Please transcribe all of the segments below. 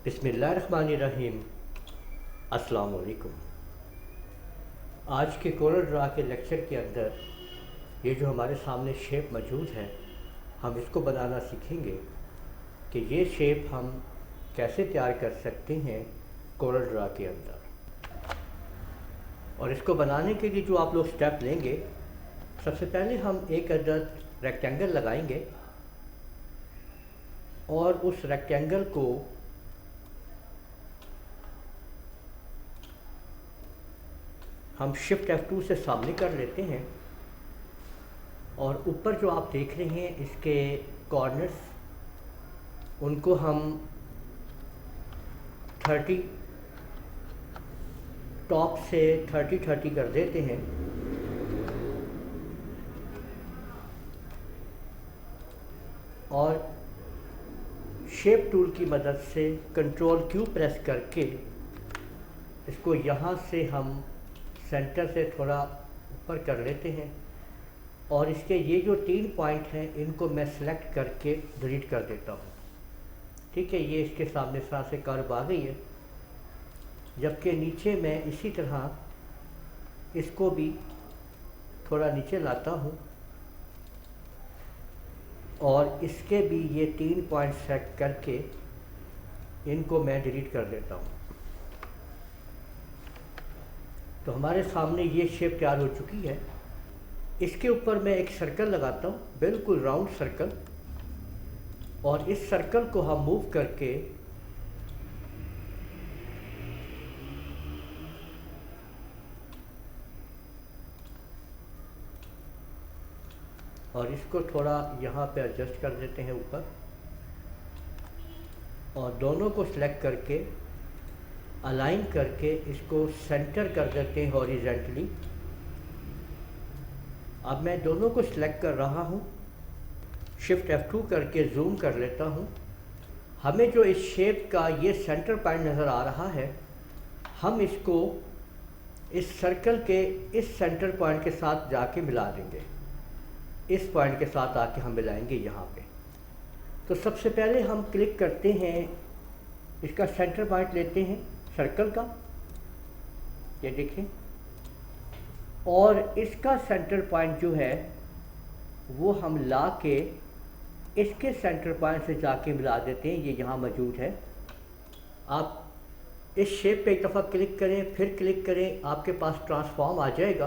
बिस्मिल्लाहिर्रहमानिर्रहीम। अस्सलाम वालेकुम। आज के कोरल ड्रा के लेक्चर के अंदर ये जो हमारे सामने शेप मौजूद है, हम इसको बनाना सीखेंगे कि ये शेप हम कैसे तैयार कर सकते हैं कोरल ड्रा के अंदर। और इसको बनाने के लिए जो आप लोग स्टेप लेंगे, सबसे पहले हम एक अदद रेक्टेंगल लगाएंगे और उस रेक्टेंगल को हम शिफ्ट F2 से सामने कर लेते हैं। और ऊपर जो आप देख रहे हैं इसके कॉर्नर्स, उनको हम 30 टॉप से 30-30 कर देते हैं। और शेप टूल की मदद से कंट्रोल Q प्रेस करके इसको यहाँ से हम सेंटर से थोड़ा ऊपर कर लेते हैं। और इसके ये जो 3 पॉइंट हैं इनको मैं सेलेक्ट करके डिलीट कर देता हूँ। ठीक है, ये इसके सामने इस तरह से कर्व आ गई है। जबकि नीचे मैं इसी तरह इसको भी थोड़ा नीचे लाता हूँ और इसके भी ये 3 पॉइंट सेट करके इनको मैं डिलीट कर देता हूँ। तो हमारे सामने ये शेप तैयार हो चुकी है। इसके ऊपर मैं एक सर्कल लगाता हूँ, बिल्कुल राउंड सर्कल। और इस सर्कल को हम मूव करके और इसको थोड़ा यहाँ पे एडजस्ट कर देते हैं ऊपर, और दोनों को सिलेक्ट करके अलाइन करके इसको सेंटर कर देते हैं हॉरिजेंटली। अब मैं दोनों को सिलेक्ट कर रहा हूँ, शिफ्ट F2 करके जूम कर लेता हूँ। हमें जो इस शेप का ये सेंटर पॉइंट नज़र आ रहा है, हम इसको इस सर्कल के इस सेंटर पॉइंट के साथ जाके मिला देंगे। इस पॉइंट के साथ आके हम मिलाएंगे यहाँ पे। तो सबसे पहले हम क्लिक करते हैं, इसका सेंटर पॉइंट लेते हैं सर्कल का, ये देखें। और इसका सेंटर पॉइंट जो है वो हम ला के इसके सेंटर पॉइंट से जाके मिला देते हैं। ये यहाँ मौजूद है। आप इस शेप पे एक दफ़ा क्लिक करें, फिर क्लिक करें, आपके पास ट्रांसफॉर्म आ जाएगा।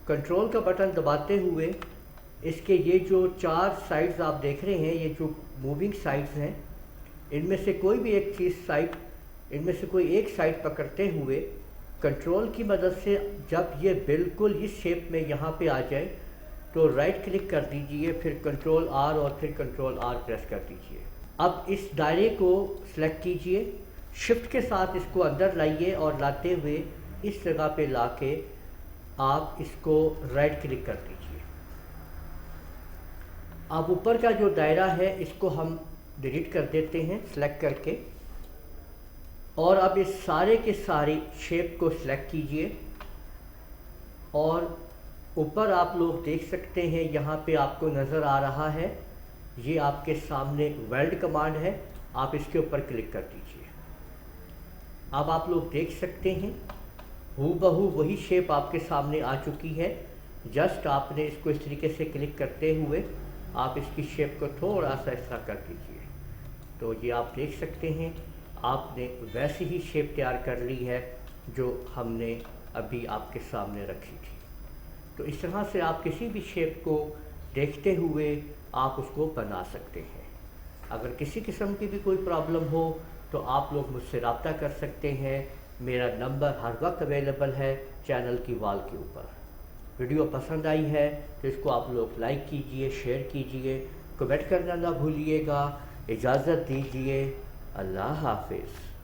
कंट्रोल का बटन दबाते हुए इसके ये जो 4 साइड्स आप देख रहे हैं, ये जो मूविंग साइड्स हैं, इनमें से कोई भी एक चीज़ साइड, इनमें से कोई एक साइड पकड़ते हुए कंट्रोल की मदद से जब ये बिल्कुल इस शेप में यहाँ पे आ जाए तो राइट क्लिक कर दीजिए, फिर कंट्रोल R और फिर कंट्रोल R प्रेस कर दीजिए। अब इस दायरे को सिलेक्ट कीजिए, शिफ्ट के साथ इसको अंदर लाइए और लाते हुए इस जगह पे लाके आप इसको राइट क्लिक कर दीजिए। अब ऊपर का जो दायरा है इसको हम डिलीट कर देते हैं सिलेक्ट करके। और अब इस सारे के सारी शेप को सिलेक्ट कीजिए और ऊपर आप लोग देख सकते हैं, यहाँ पे आपको नज़र आ रहा है, ये आपके सामने वेल्ड कमांड है। आप इसके ऊपर क्लिक कर दीजिए। अब आप लोग देख सकते हैं हूबहू वही शेप आपके सामने आ चुकी है। जस्ट आपने इसको इस तरीके से क्लिक करते हुए आप इसकी शेप को थोड़ा सा ऐसा कर दीजिए। तो ये आप देख सकते हैं आपने वैसी ही शेप तैयार कर ली है जो हमने अभी आपके सामने रखी थी। तो इस तरह से आप किसी भी शेप को देखते हुए आप उसको बना सकते हैं। अगर किसी किस्म की भी कोई प्रॉब्लम हो तो आप लोग मुझसे रब्ता कर सकते हैं। मेरा नंबर हर वक्त अवेलेबल है चैनल की वॉल के ऊपर। वीडियो पसंद आई है तो इसको आप लोग लाइक कीजिए, शेयर कीजिए, कमेंट करना ना भूलिएगा। इजाज़त दीजिए। अल्लाह हाफिज़।